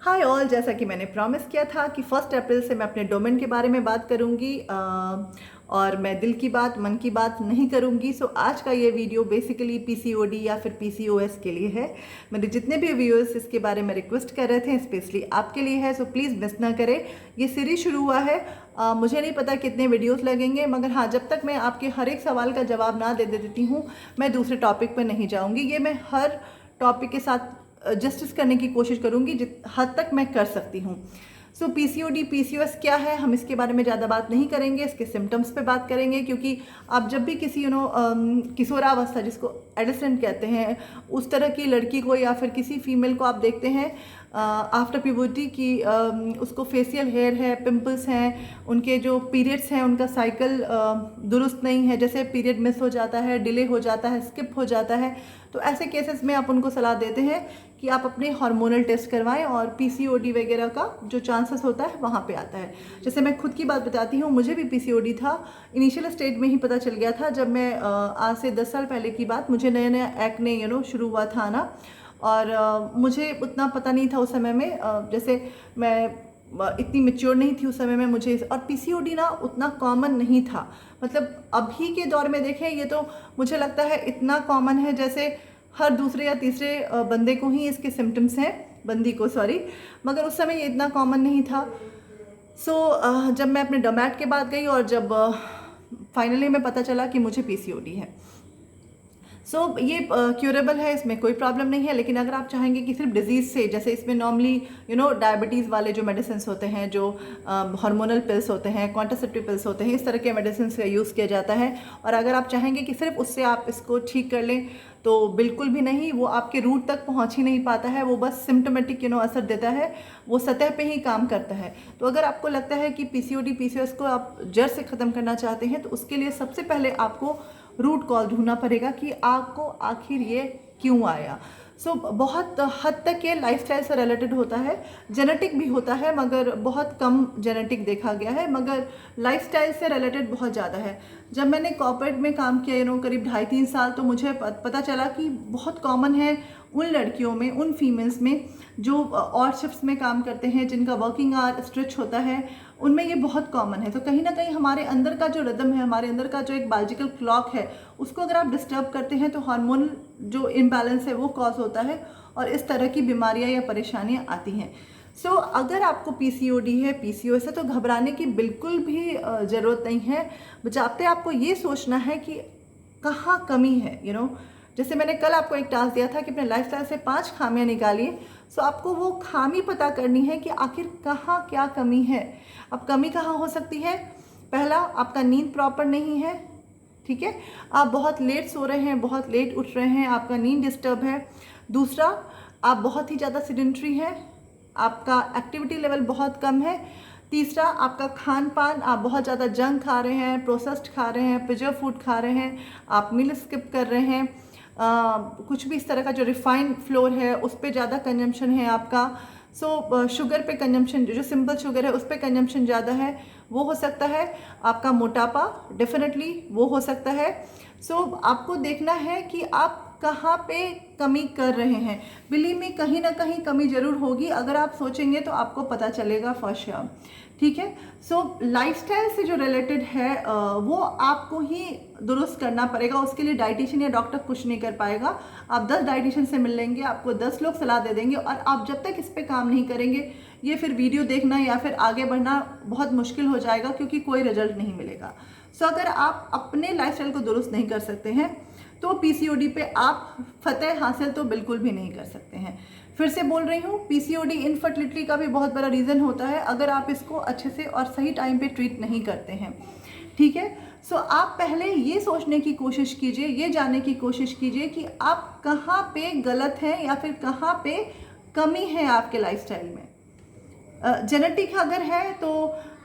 Hi all, जैसा कि मैंने प्रॉमिस किया था कि 1 अप्रैल से मैं अपने डोमेन के बारे में बात करूंगी और मैं दिल की बात मन की बात नहीं करूंगी। सो आज का ये वीडियो बेसिकली पीसीओडी या फिर पीसीओएस के लिए है। मेरे जितने भी व्यूअर्स इसके बारे में रिक्वेस्ट कर रहे थे स्पेशली आपके लिए है, सो प्लीज़ मिस ना करें। ये सीरीज शुरू हुआ है, मुझे नहीं पता कितने वीडियोस लगेंगे, मगर हाँ, जब तक मैं आपके हर एक सवाल का जवाब ना दे देती हूँ मैं दूसरे टॉपिक पर नहीं जाऊँगी। ये मैं हर टॉपिक के साथ जस्टिस करने की कोशिश करूंगी जित हद तक मैं कर सकती हूँ। सो पीसीओडी पीसीओएस क्या है, हम इसके बारे में ज़्यादा बात नहीं करेंगे, इसके सिम्टम्स पे बात करेंगे। क्योंकि आप जब भी किसी किशोरावस्था जिसको एडोलेसेंट कहते हैं उस तरह की लड़की को या फिर किसी फीमेल को आप देखते हैं आफ्टर प्यूबर्टी की उसको फेशियल हेयर है, पिंपल्स हैं, उनके जो पीरियड्स हैं उनका साइकिल दुरुस्त नहीं है, जैसे पीरियड मिस हो जाता है, डिले हो जाता है, स्किप हो जाता है। तो ऐसे केसेस में आप उनको सलाह देते हैं कि आप अपने हार्मोनल टेस्ट करवाएं और पीसीओडी वगैरह का जो चांसेस होता है वहाँ पे आता है। जैसे मैं खुद की बात बताती हूँ, मुझे भी पीसीओडी था, इनिशियल स्टेज में ही पता चल गया था। जब मैं आज से 10 साल पहले की बात, मुझे नया नया एक्ने शुरू हुआ था ना, और मुझे उतना पता नहीं था उस समय में, जैसे मैं इतनी मेच्योर नहीं थी उस समय में मुझे, और पीसीओडी ना उतना कॉमन नहीं था। मतलब अभी के दौर में देखें ये तो मुझे लगता है इतना कॉमन है जैसे हर दूसरे या तीसरे बंदे को ही इसके सिम्टम्स हैं, बंदी को सॉरी, मगर उस समय ये इतना कॉमन नहीं था। जब मैं अपने डोमैट के बाद गई और जब फाइनली में पता चला कि मुझे पीसीओडी है। ये क्यूरेबल है, इसमें कोई प्रॉब्लम नहीं है। लेकिन अगर आप चाहेंगे कि सिर्फ डिजीज़ से, जैसे इसमें नॉर्मली डायबिटीज़ वाले जो मेडिसिन होते हैं, जो हार्मोनल पिल्स होते हैं, कॉन्ट्रासेप्टिव पिल्स होते हैं, इस तरह के मेडिसिन का यूज़ किया जाता है। और अगर आप चाहेंगे कि सिर्फ उससे आप इसको ठीक कर लें तो बिल्कुल भी नहीं, वो आपके रूट तक पहुंच ही नहीं पाता है, वो बस सिम्टोमेटिक असर देता है, वो सतह पे ही काम करता है। तो अगर आपको लगता है कि पीसीओडी पीसीओएस को आप जड़ से ख़त्म करना चाहते हैं तो उसके लिए सबसे पहले आपको रूट कॉज ढूंढना पड़ेगा कि आपको आखिर ये क्यों आया। बहुत हद तक ये लाइफस्टाइल से रिलेटेड होता है, जेनेटिक भी होता है मगर बहुत कम जेनेटिक देखा गया है, मगर लाइफस्टाइल से रिलेटेड बहुत ज़्यादा है। जब मैंने कॉर्पोरेट में काम किया करीब 2.5-3 साल, तो मुझे पता चला कि बहुत कॉमन है उन लड़कियों में, उन फीमेल्स में जो और शिफ्ट्स में काम करते हैं, जिनका वर्किंग आवर स्ट्रेच होता है, उनमें ये बहुत कॉमन है। तो कहीं ना कहीं हमारे अंदर का जो रिदम है, हमारे अंदर का जो एक बायोलॉजिकल क्लॉक है, उसको अगर आप डिस्टर्ब करते हैं तो हार्मोनल जो इम्बैलेंस है वो कॉज होता है और इस तरह की बीमारियां या परेशानियां आती हैं। अगर आपको पीसीओडी है, पीसीओएस है, तो घबराने की बिल्कुल भी ज़रूरत नहीं है। बजाते आपको ये सोचना है कि कहाँ कमी है। जैसे मैंने कल आपको एक टास्क दिया था कि अपने लाइफस्टाइल से 5 खामियां निकालिए। आपको वो खामी पता करनी है कि आखिर कहाँ क्या कमी है। अब कमी कहाँ हो सकती है? पहला, आपका नींद प्रॉपर नहीं है, ठीक है, आप बहुत लेट सो रहे हैं, बहुत लेट उठ रहे हैं, आपका नींद डिस्टर्ब है। दूसरा, आप बहुत ही ज़्यादा सीडेंटरी हैं, आपका एक्टिविटी लेवल बहुत कम है। तीसरा, आपका खान पान, आप बहुत ज़्यादा जंक खा रहे हैं, प्रोसेस्ड खा रहे हैं, प्रिजर्व फूड खा रहे हैं, आप मील स्किप कर रहे हैं, कुछ भी इस तरह का जो रिफाइंड फ्लोर है उस पर ज़्यादा कंजम्पशन है आपका। शुगर पे कंजम्पशन, जो सिंपल शुगर है उस पर कंजम्पशन ज़्यादा है, वो हो सकता है। आपका मोटापा डेफिनेटली वो हो सकता है। आपको देखना है कि आप कहाँ पे कमी कर रहे हैं। बिलीव में कहीं ना कहीं कमी जरूर होगी, अगर आप सोचेंगे तो आपको पता चलेगा फॉर श्योर, ठीक है। लाइफस्टाइल से जो रिलेटेड है वो आपको ही दुरुस्त करना पड़ेगा। उसके लिए डाइटिशियन या डॉक्टर कुछ नहीं कर पाएगा। आप 10 डाइटिशियन से मिल लेंगे, आपको 10 लोग सलाह दे देंगे, और आप जब तक इस पर काम नहीं करेंगे ये फिर वीडियो देखना या फिर आगे बढ़ना बहुत मुश्किल हो जाएगा, क्योंकि कोई रिजल्ट नहीं मिलेगा। अगर आप अपने लाइफस्टाइल को दुरुस्त नहीं कर सकते हैं तो पीसीओडी पे आप फतेह हासिल तो बिल्कुल भी नहीं कर सकते हैं। फिर से बोल रही हूँ, पीसीओडी इनफर्टिलिटी का भी बहुत बड़ा रीज़न होता है अगर आप इसको अच्छे से और सही टाइम पे ट्रीट नहीं करते हैं, ठीक है। आप पहले ये सोचने की कोशिश कीजिए, ये जानने की कोशिश कीजिए कि आप कहाँ पे गलत हैं या फिर कहाँ पे कमी है आपके लाइफस्टाइल में। जेनेटिक अगर है तो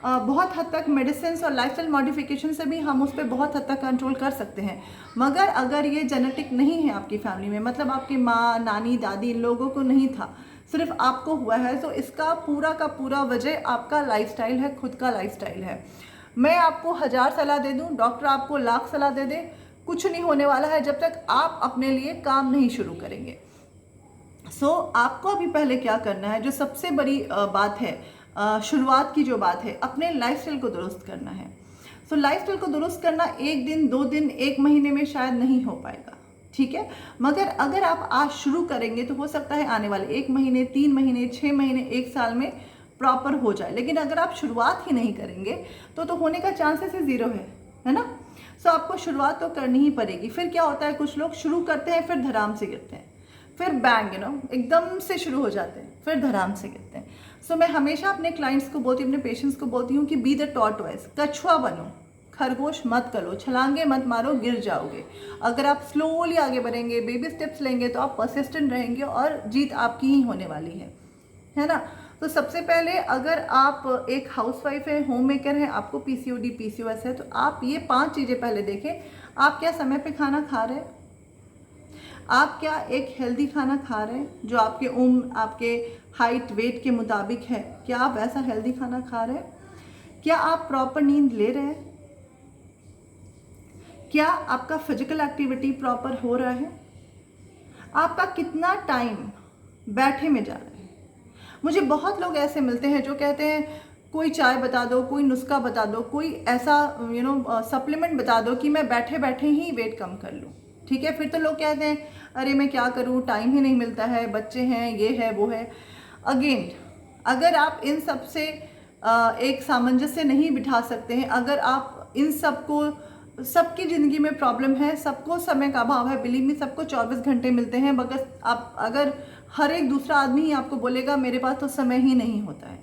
बहुत हद तक मेडिसिन और लाइफस्टाइल मॉडिफिकेशन से भी हम उस पर बहुत हद तक कंट्रोल कर सकते हैं। मगर अगर ये जेनेटिक नहीं है आपकी फैमिली में, मतलब आपकी माँ, नानी, दादी, इन लोगों को नहीं था, सिर्फ आपको हुआ है, तो इसका पूरा का पूरा वजह आपका लाइफस्टाइल है, खुद का लाइफस्टाइल है। मैं आपको 1000 सलाह दे दूँ, डॉक्टर आपको 1,00,000 सलाह दे दे, कुछ नहीं होने वाला है जब तक आप अपने लिए काम नहीं शुरू करेंगे। आपको अभी पहले क्या करना है, जो सबसे बड़ी बात है, शुरुआत की जो बात है, अपने लाइफस्टाइल को दुरुस्त करना है। लाइफस्टाइल को दुरुस्त करना 1 दिन 2 दिन 1 महीने में शायद नहीं हो पाएगा, ठीक है, मगर अगर आप आज शुरू करेंगे तो हो सकता है आने वाले 1 महीने 3 महीने 6 महीने 1 साल में प्रॉपर हो जाए। लेकिन अगर आप शुरुआत ही नहीं करेंगे तो होने का चांसेस ही ज़ीरो है ना। आपको शुरुआत तो करनी ही पड़ेगी। फिर क्या होता है, कुछ लोग शुरू करते हैं फिर धड़ाम से गिरते हैं, फिर बैंग एकदम से शुरू हो जाते हैं फिर धड़ाम से गिरते हैं। मैं हमेशा अपने क्लाइंट्स को बोलती हूँ, अपने पेशेंट्स को बोलती हूँ कि बी द टॉर्टॉइस, कछुआ बनो, खरगोश मत करो, छलांगे मत मारो, गिर जाओगे। अगर आप स्लोली आगे बढ़ेंगे, बेबी स्टेप्स लेंगे तो आप परसिस्टेंट रहेंगे और जीत आपकी ही होने वाली है ना। सबसे पहले अगर आप एक हाउसवाइफ है, होम मेकर है, आपको पीसीओडी पीसीओएस है, तो आप ये 5 चीज़ें पहले देखें। आप क्या समय पे खाना खा रहे हैं, आप क्या एक हेल्दी खाना खा रहे हैं जो आपके उम्र, आपके हाइट वेट के मुताबिक है, क्या आप वैसा हेल्दी खाना खा रहे हैं, क्या आप प्रॉपर नींद ले रहे हैं, क्या आपका फिजिकल एक्टिविटी प्रॉपर हो रहा है, आपका कितना टाइम बैठे में जा रहा है। मुझे बहुत लोग ऐसे मिलते हैं जो कहते हैं कोई चाय बता दो, कोई नुस्खा बता दो, कोई ऐसा सप्लीमेंट बता दो कि मैं बैठे बैठे ही वेट कम कर लूँ, ठीक है। फिर तो लोग कहते हैं अरे मैं क्या करूँ, टाइम ही नहीं मिलता है, बच्चे हैं, ये है वो है। अगेन, अगर आप इन सब से एक सामंजस्य नहीं बिठा सकते हैं, अगर आप इन सबको, सबकी ज़िंदगी में प्रॉब्लम है, सबको समय का अभाव है, बिलीव मी, सबको 24 घंटे मिलते हैं, मगर आप अगर हर एक दूसरा आदमी ही आपको बोलेगा मेरे पास तो समय ही नहीं होता है।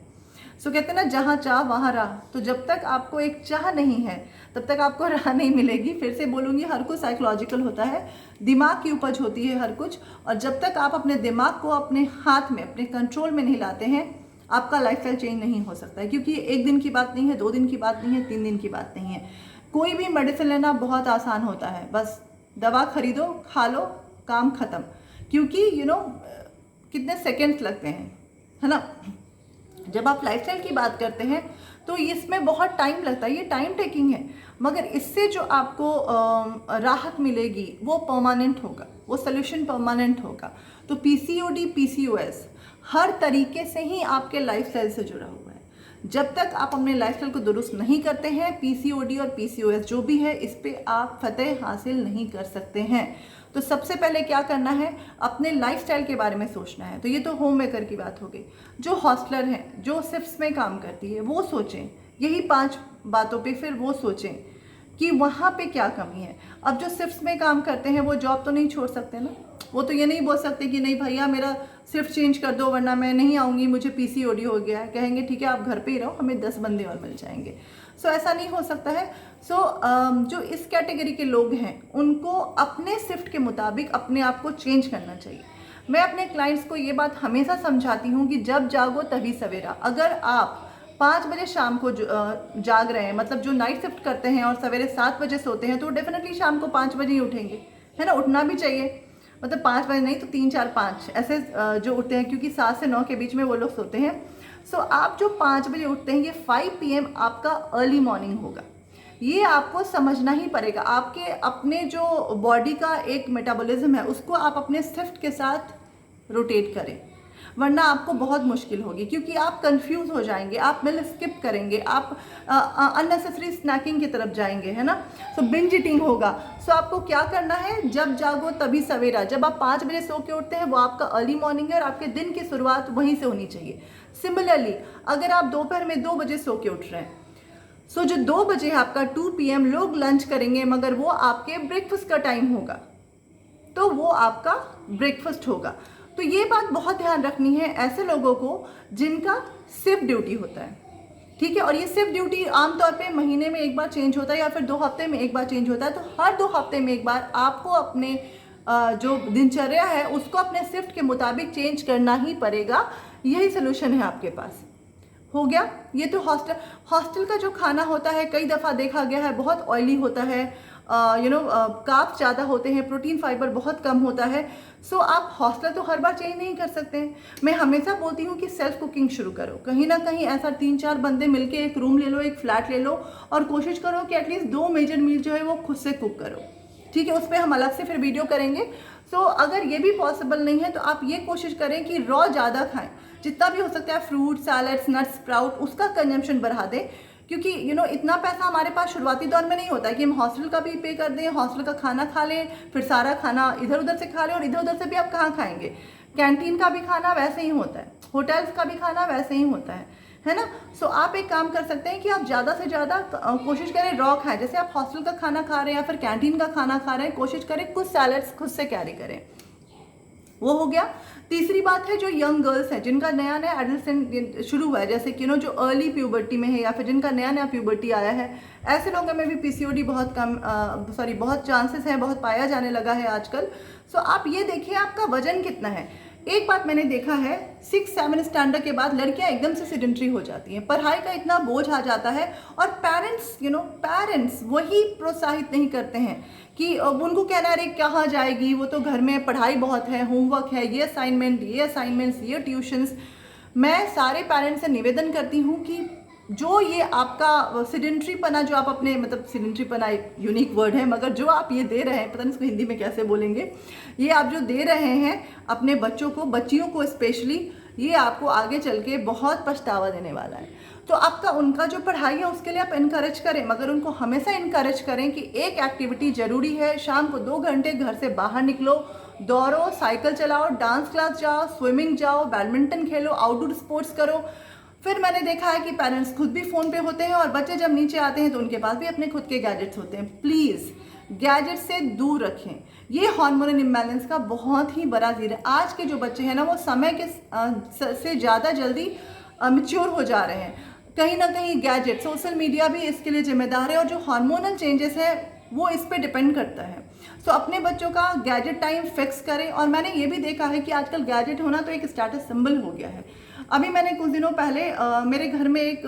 कहते हैं ना, जहाँ चाह वहाँ राह। तो जब तक आपको एक चाह नहीं है तब तक आपको राह नहीं मिलेगी। फिर से बोलूँगी, हर कुछ साइकोलॉजिकल होता है, दिमाग की उपज होती है हर कुछ, और जब तक आप अपने दिमाग को अपने हाथ में, अपने कंट्रोल में नहीं लाते हैं, आपका लाइफस्टाइल चेंज नहीं हो सकता है। क्योंकि 1 दिन की बात नहीं है, 2 दिन की बात नहीं है, 3 दिन की बात नहीं है। कोई भी मेडिसिन लेना बहुत आसान होता है, बस दवा खरीदो, खा लो, काम खत्म। क्योंकि कितने सेकंड्स लगते हैं, है ना। जब आप लाइफस्टाइल की बात करते हैं तो इसमें बहुत टाइम लगता है, ये टाइम टेकिंग है, मगर इससे जो आपको राहत मिलेगी वो परमानेंट होगा, वो सोल्यूशन परमानेंट होगा। तो पीसीओडी पीसीओएस हर तरीके से ही आपके लाइफस्टाइल से जुड़ा हुआ है। जब तक आप अपने लाइफस्टाइल को दुरुस्त नहीं करते हैं, पीसीओडी और पीसीओएस जो भी है, इस पे आप फतेह हासिल नहीं कर सकते हैं। तो सबसे पहले क्या करना है, अपने लाइफस्टाइल के बारे में सोचना है। तो ये तो होम मेकर की बात हो गई। जो हॉस्टलर हैं, जो शिफ्ट्स में काम करती है, वो सोचें यही 5 बातों पे, फिर वो सोचें कि वहाँ पे क्या कमी है। अब जो शिफ्ट्स में काम करते हैं वो जॉब तो नहीं छोड़ सकते ना, वो तो ये नहीं बोल सकते कि नहीं भैया मेरा शिफ्ट चेंज कर दो वरना मैं नहीं आऊँगी, मुझे पीसीओडी हो गया है। कहेंगे ठीक है आप घर पे ही रहो, हमें 10 बंदे और मिल जाएंगे। ऐसा नहीं हो सकता है। जो इस कैटेगरी के लोग हैं उनको अपने शिफ्ट के मुताबिक अपने आप को चेंज करना चाहिए। मैं अपने क्लाइंट्स को ये बात हमेशा समझाती हूँ कि जब जागो तभी सवेरा। अगर आप 5 बजे शाम को जाग रहे हैं, मतलब जो नाइट शिफ्ट करते हैं और सवेरे 7 बजे सोते हैं, तो डेफिनेटली शाम को 5 बजे ही उठेंगे, है ना। उठना भी चाहिए, मतलब 5 बजे नहीं तो 3 4 5 ऐसे जो उठते हैं, क्योंकि 7 से 9 के बीच में वो लोग सोते हैं। आप जो 5 बजे उठते हैं, ये 5 PM आपका अर्ली मॉर्निंग होगा। ये आपको समझना ही पड़ेगा। आपके अपने जो बॉडी का एक मेटाबॉलिज्म है उसको आप अपने शिफ्ट के साथ रोटेट करें, वरना आपको बहुत मुश्किल होगी, क्योंकि आप कंफ्यूज हो जाएंगे, आप मील स्किप करेंगे, आप अननेसेसरी स्नैकिंग की तरफ जाएंगे, है ना। बिंज ईटिंग होगा। आपको क्या करना है, जब जागो तभी सवेरा। जब आप 5 बजे सो के उठते हैं वो आपका अर्ली मॉर्निंग है और आपके दिन की शुरुआत वहीं से होनी चाहिए। सिमिलरली अगर आप दोपहर में 2 बजे सो के उठ रहे हैं, जो 2 बजे आपका 2 PM लोग लंच करेंगे, मगर वो आपके ब्रेकफास्ट का टाइम होगा, तो वो आपका ब्रेकफास्ट होगा। तो ये बात बहुत ध्यान रखनी है ऐसे लोगों को जिनका शिफ्ट ड्यूटी होता है, ठीक है। और ये शिफ्ट ड्यूटी आमतौर पे महीने में एक बार चेंज होता है या फिर 2 हफ्ते में एक बार चेंज होता है। तो हर 2 हफ्ते में एक बार आपको अपने जो दिनचर्या है उसको अपने शिफ्ट के मुताबिक चेंज करना ही पड़ेगा। यही सोल्यूशन है आपके पास। हो गया। ये तो हॉस्टल का जो खाना होता है, कई दफ़ा देखा गया है बहुत ऑयली होता है, कार्ब्स ज़्यादा होते हैं, प्रोटीन फाइबर बहुत कम होता है। आप हॉस्टल तो हर बार चेंज नहीं कर सकते हैं। मैं हमेशा बोलती हूँ कि सेल्फ कुकिंग शुरू करो। कहीं ना कहीं ऐसा 3-4 बंदे मिलके एक रूम ले लो, एक फ्लैट ले लो और कोशिश करो कि एटलीस्ट 2 मेजर मील जो है वो खुद से कुक करो, ठीक है। उस पर हम अलग से फिर वीडियो करेंगे। सो अगर ये भी पॉसिबल नहीं है तो आप ये कोशिश करें कि रॉ ज़्यादा खाएं, जितना भी हो सकता है फ्रूट, सैलड्स, नट्स, स्प्राउट, उसका कंजम्पशन बढ़ा दें। क्योंकि इतना पैसा हमारे पास शुरुआती दौर में नहीं होता है कि हम हॉस्टल का भी पे कर दें, हॉस्टल का खाना खा लें, फिर सारा खाना इधर उधर से खा लें, और इधर उधर से भी आप कहाँ खाएंगे। कैंटीन का भी खाना वैसे ही होता है, होटल्स का भी खाना वैसे ही होता है ना। सो आप एक काम कर सकते हैं कि आप ज़्यादा से ज़्यादा कोशिश करें रॉ खाएं। जैसे आप हॉस्टल का खाना खा रहे हैं या फिर कैंटीन का खाना खा रहे हैं, कोशिश करें कुछ सैलड्स खुद से कैरी करें। वो हो गया। तीसरी बात है, जो यंग गर्ल्स हैं जिनका नया नया एडोलेसेंट शुरू हुआ है, जैसे कि जो अर्ली प्यूबर्टी में है या फिर जिनका नया नया प्यूबर्टी आया है, ऐसे लोगों में भी पीसीओडी बहुत बहुत चांसेस है, बहुत पाया जाने लगा है आजकल। सो आप ये देखिए आपका वजन कितना है। एक बात मैंने देखा है, 6-7 स्टैंडर्ड के बाद लड़कियां एकदम से सेडेंटरी हो जाती हैं, पढ़ाई का इतना बोझ आ जाता है, और पेरेंट्स वही प्रोत्साहित नहीं करते हैं कि उनको कहना है कहाँ जाएगी, वो तो घर में पढ़ाई बहुत है, होमवर्क है, ये असाइनमेंट्स, ये ट्यूशन्स। मैं सारे पेरेंट्स से निवेदन करती हूँ कि जो ये आपका सिडेंट्री पना, जो आप अपने सिडेंट्री पना एक यूनिक वर्ड है, मगर जो आप ये दे रहे हैं, पता नहीं इसको हिंदी में कैसे बोलेंगे, ये आप जो दे रहे हैं अपने बच्चों को, बच्चियों को स्पेशली, ये आपको आगे चल के बहुत पछतावा देने वाला है। तो आपका उनका जो पढ़ाई है उसके लिए आप इनकरेज करें, मगर उनको हमेशा इनकरेज करें कि एक एक्टिविटी ज़रूरी है, शाम को 2 घंटे घर से बाहर निकलो, दौड़ो, साइकिल चलाओ, डांस क्लास जाओ, स्विमिंग जाओ, बैडमिंटन खेलो, आउटडोर स्पोर्ट्स करो। फिर मैंने देखा है कि पेरेंट्स खुद भी फ़ोन पे होते हैं, और बच्चे जब नीचे आते हैं तो उनके पास भी अपने खुद के गैजेट्स होते हैं। प्लीज़ गैजेट से दूर रखें। ये हार्मोनल इम्बैलेंस का बहुत ही बड़ा रीज़न है। आज के जो बच्चे हैं ना, वो समय के से ज़्यादा जल्दी मैच्योर हो जा रहे हैं। कहीं ना कहीं गैजेट, सोशल मीडिया भी इसके लिए जिम्मेदार है, और जो हार्मोनल चेंजेस है वो इस पे डिपेंड करता है। सो अपने बच्चों का गैजेट टाइम फिक्स करें। और मैंने ये भी देखा है कि आजकल गैजेट होना तो एक स्टेटस सिंबल हो गया है। अभी मैंने कुछ दिनों पहले मेरे घर में एक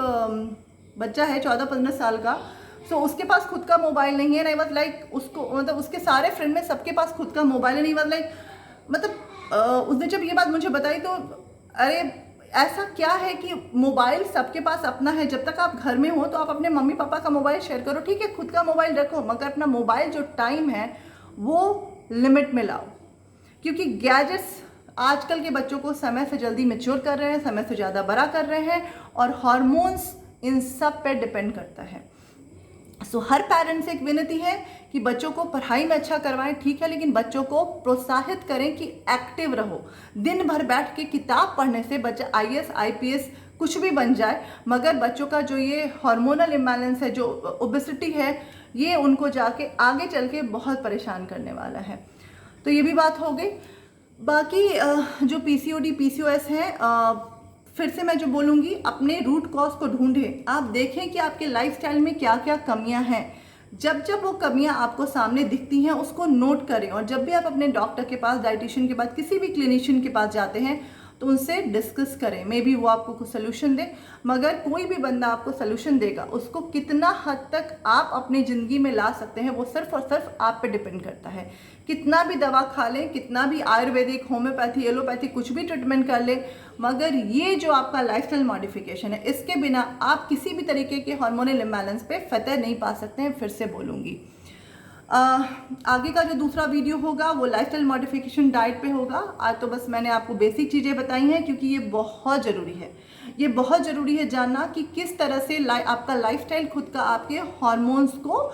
बच्चा है 14-15 साल का। सो उसके पास खुद का मोबाइल नहीं है, नहीं उसको उसके सारे फ्रेंड में सबके पास खुद का मोबाइल है, नहीं उसने जब ये बात मुझे बताई तो अरे ऐसा क्या है कि मोबाइल सबके पास अपना है। जब तक आप घर में हो तो आप अपने मम्मी पापा का मोबाइल शेयर करो, ठीक है, खुद का मोबाइल रखो, मगर अपना मोबाइल जो टाइम है वो लिमिट में लाओ। क्योंकि गैजेट्स आजकल के बच्चों को समय से जल्दी मैच्योर कर रहे हैं, समय से ज़्यादा बड़ा कर रहे हैं, और हार्मोन्स इन सब पे डिपेंड करता है। सो हर पेरेंट्स से एक विनती है कि बच्चों को पढ़ाई में अच्छा करवाएं, ठीक है, लेकिन बच्चों को प्रोत्साहित करें कि एक्टिव रहो। दिन भर बैठ के किताब पढ़ने से बच्चा IAS IPS कुछ भी बन जाए, मगर बच्चों का जो ये हार्मोनल इम्बैलेंस है, जो ओबेसिटी है, ये उनको जाके आगे चल के बहुत परेशान करने वाला है। तो ये भी बात हो गई। बाकी जो PCOD PCOS है, फिर से मैं जो बोलूँगी, अपने रूट कॉज को ढूंढें। आप देखें कि आपके लाइफस्टाइल में क्या क्या कमियां हैं। जब जब वो कमियां आपको सामने दिखती हैं उसको नोट करें, और जब भी आप अपने डॉक्टर के पास, डाइटिशियन के पास, किसी भी क्लिनिशियन के पास जाते हैं तो उनसे डिस्कस करें। मे बी वो आपको कुछ सोल्यूशन दे, मगर कोई भी बंदा आपको सोल्यूशन देगा, उसको कितना हद तक आप अपनी ज़िंदगी में ला सकते हैं वो सिर्फ और सिर्फ आप पे डिपेंड करता है। कितना भी दवा खा लें, कितना भी आयुर्वेदिक, होम्योपैथी, एलोपैथी कुछ भी ट्रीटमेंट कर लें, मगर ये जो आपका लाइफस्टाइल मॉडिफिकेशन है, इसके बिना आप किसी भी तरीके के हार्मोनल इम्बैलेंस पे फतह नहीं पा सकते हैं। फिर से बोलूँगी, आगे का जो दूसरा वीडियो होगा वो लाइफस्टाइल मॉडिफिकेशन डाइट पे होगा। आज तो बस मैंने आपको बेसिक चीज़ें बताई हैं, क्योंकि ये बहुत ज़रूरी है। ये बहुत ज़रूरी है जानना कि किस तरह से आपका लाइफस्टाइल खुद का आपके हार्मोन्स को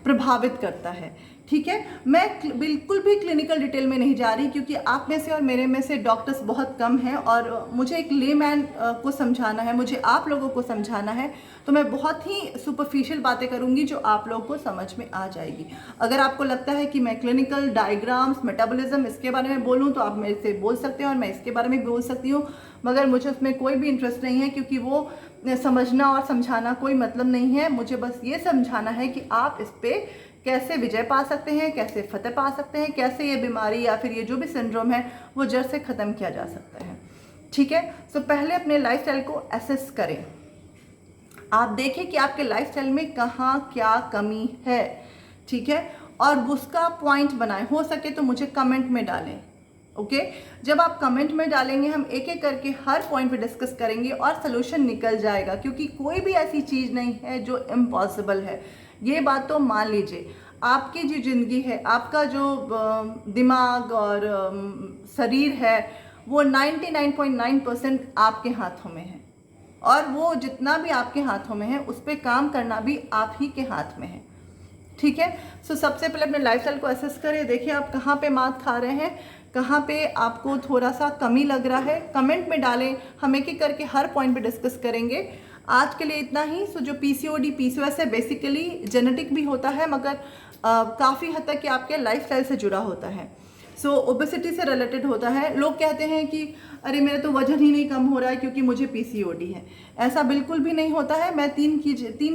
प्रभावित करता है, ठीक है। मैं बिल्कुल भी क्लिनिकल डिटेल में नहीं जा रही, क्योंकि आप में से और मेरे में से डॉक्टर्स बहुत कम हैं, और मुझे एक लेमैन को समझाना है, मुझे आप लोगों को समझाना है, तो मैं बहुत ही सुपरफिशियल बातें करूंगी जो आप लोगों को समझ में आ जाएगी। अगर आपको लगता है कि मैं क्लिनिकल डायग्राम्स, मेटाबॉलिज्म इसके बारे में बोलूँ तो आप मेरे से बोल सकते हैं, और मैं इसके बारे में बोल सकती हूँ, मगर मुझे उसमें कोई भी इंटरेस्ट नहीं है, क्योंकि वो समझना और समझाना कोई मतलब नहीं है। मुझे बस ये समझाना है कि आप इस पर कैसे विजय पा सकते हैं, कैसे फतह पा सकते हैं, कैसे ये बीमारी या फिर ये जो भी सिंड्रोम है वो जड़ से ख़त्म किया जा सकता है, ठीक है। सो पहले अपने लाइफस्टाइल को एसेस करें। आप देखें कि आपके लाइफस्टाइल में कहाँ क्या कमी है, ठीक है, और उसका पॉइंट बनाएं। हो सके तो मुझे कमेंट में डालें, ओके। जब आप कमेंट में डालेंगे, हम एक एक करके हर पॉइंट पे डिस्कस करेंगे और सोल्यूशन निकल जाएगा, क्योंकि कोई भी ऐसी चीज़ नहीं है जो इम्पॉसिबल है। ये बात तो मान लीजिए। आपकी जो ज़िंदगी है, आपका जो दिमाग और शरीर है, वो 99.9% आपके हाथों में है, और वो जितना भी आपके हाथों में है उस पर काम करना भी आप ही के हाथ में है। ठीक है। सो सबसे पहले अपने लाइफस्टाइल को असेस करें, देखिए आप कहाँ पे मात खा रहे हैं, कहाँ पे आपको थोड़ा सा कमी लग रहा है, कमेंट में डालें। हम एक एक करके हर पॉइंट पे डिस्कस करेंगे। आज के लिए इतना ही। सो जो पीसीओडी पीसीओएस है बेसिकली जेनेटिक भी होता है, मगर काफ़ी हद तक कि आपके लाइफस्टाइल से जुड़ा होता है। सो ओबेसिटी से रिलेटेड होता है। लोग कहते हैं कि अरे मेरा तो वजन ही नहीं कम हो रहा है क्योंकि मुझे पीसीओडी है। ऐसा बिल्कुल भी नहीं होता है। मैं 3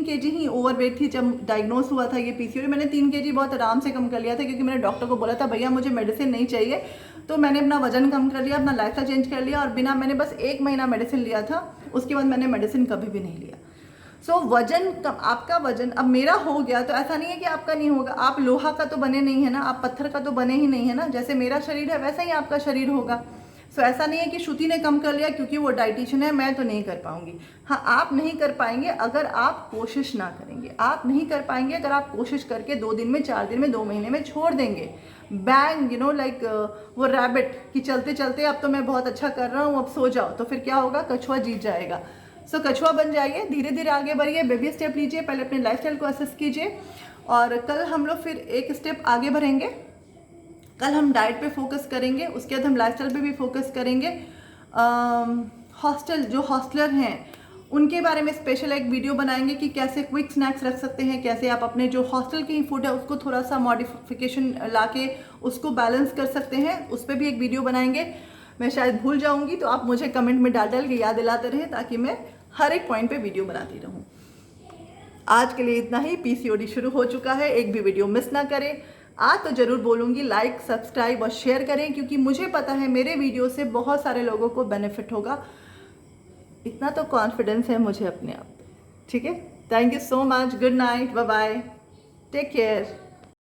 केजी ही ओवरवेट थी जब डायग्नोस हुआ था ये पीसीओडी। मैंने 3 केजी बहुत आराम से कम कर लिया था, क्योंकि मैंने डॉक्टर को बोला था भैया मुझे मेडिसिन नहीं चाहिए। तो मैंने अपना वजन कम कर लिया, अपना लाइफस्टाइल चेंज कर लिया, और बिना मैंने बस 1 महीना मेडिसिन लिया था, उसके बाद मैंने मेडिसिन कभी भी नहीं लिया। सो वजन कम, आपका वजन अब मेरा हो गया तो ऐसा नहीं है कि आपका नहीं होगा। आप लोहा का तो बने नहीं है ना, आप पत्थर का तो बने ही नहीं है ना। जैसे मेरा शरीर है वैसा ही आपका शरीर होगा। सो ऐसा नहीं है कि श्रुति ने कम कर लिया क्योंकि वो डाइटिशियन है, मैं तो नहीं कर पाऊंगी। हाँ, आप नहीं कर पाएंगे अगर आप कोशिश ना करेंगे। आप नहीं कर पाएंगे अगर आप कोशिश करके 2 दिन में, 4 दिन में, 2 महीने में छोड़ देंगे। बैंग लाइक वो रैबिट कि चलते चलते अब तो मैं बहुत अच्छा कर रहा हूँ, अब सो जाओ, तो फिर क्या होगा, कछुआ जीत जाएगा। सो कछुआ बन जाइए, धीरे धीरे आगे बढ़िए, बेबी स्टेप लीजिए, पहले अपने लाइफस्टाइल को असेस कीजिए। और कल हम लोग फिर एक स्टेप आगे बढ़ेंगे। कल हम डाइट पे फोकस करेंगे, उसके बाद हम लाइफस्टाइल पे भी फोकस करेंगे। जो हॉस्टलर हैं उनके बारे में स्पेशल एक वीडियो बनाएंगे कि कैसे क्विक स्नैक्स रख सकते हैं, कैसे आप अपने जो हॉस्टल की फूड है उसको थोड़ा सा मॉडिफिकेशन लाके उसको बैलेंस कर सकते हैं। उस पर भी एक वीडियो बनाएंगे। मैं शायद भूल जाऊंगी तो आप मुझे कमेंट में डाल के याद दिलाते रहे, ताकि मैं हर एक पॉइंट पे वीडियो बनाती रहूं। आज के लिए इतना ही। पीसीओडी शुरू हो चुका है, एक भी वीडियो मिस ना करें। आज तो जरूर बोलूँगी लाइक, सब्सक्राइब और शेयर करें, क्योंकि मुझे पता है मेरे वीडियो से बहुत सारे लोगों को बेनिफिट होगा। इतना तो कॉन्फिडेंस है मुझे अपने आप पे। ठीक है। Thank you so much. Good night, bye bye, take care.